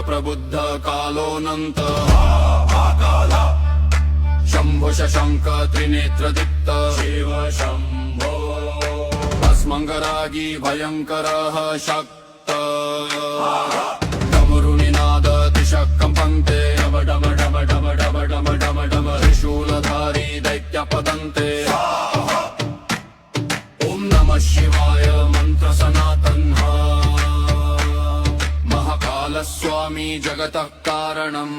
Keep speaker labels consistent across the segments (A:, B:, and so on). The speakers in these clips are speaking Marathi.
A: रुद्रप्रबुद्ध कालोऽनन्त शम्भो शशाङ्क त्रिनेत्रदीप्त शिव शम्भो भस्मङ्गरागी भयङ्करः शक्त डमरुनिनाद दिशकम्पन्ते डम डम डम डम डम डम डम डम त्रिशूलधारी दैत्यपतन्ते ॐ नमः शिवाय मंत्र सनातनः महाकालस्वामी जगतः कारणम्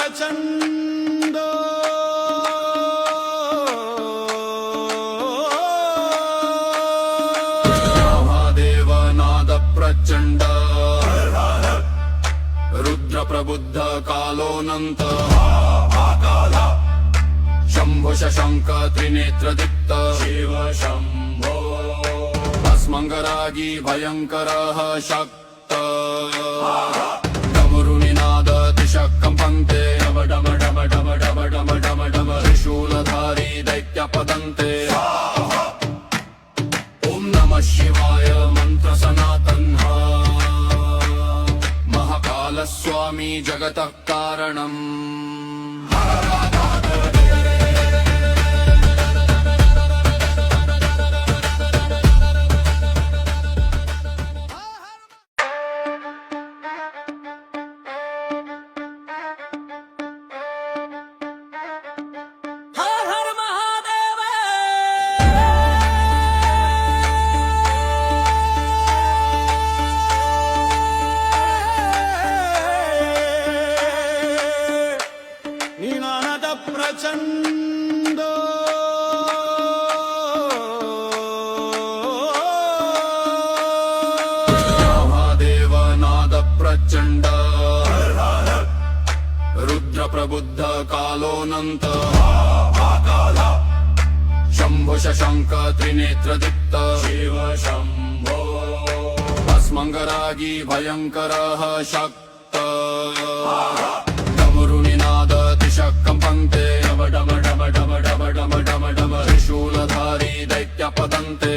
B: प्रचंड
A: महादेव नाद प्रचंड रुद्र प्रबुद्ध कालोऽनन्त शम्भो शशाङ्क त्रिनेत्रदीप्त शिव शम्भो भस्मङ्गरागी भयङ्करः शक्त डमरुनिनाद दिशकम्पन्ते डम डम डम डम डम डम डम डम त्रिशूलधारी दैत्यपतन्ते ॐ नमः शिवाय मंत्र सनातनः महाकालस्वामी जगतः कारणम्
B: प्रचंड
A: महादेव नाद प्रचंड रुद्र प्रबुद्ध कालोऽनन्त शम्भो शशाङ्क त्रिनेत्रदीप्त शिव शम्भो भस्मङ्गरागी भयङ्करः शक्त डमरुनिनाद दिशकम्पन्ते डम डम डम डम डम डम डम डम त्रिशूलधारी दैत्यपतन्ते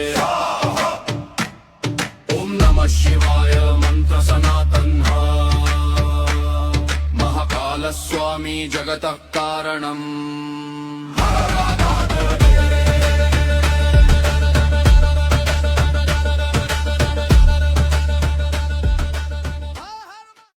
A: ॐ नमः शिवाय मंत्र सनातनः महाकालस्वामी जगतः कारणम्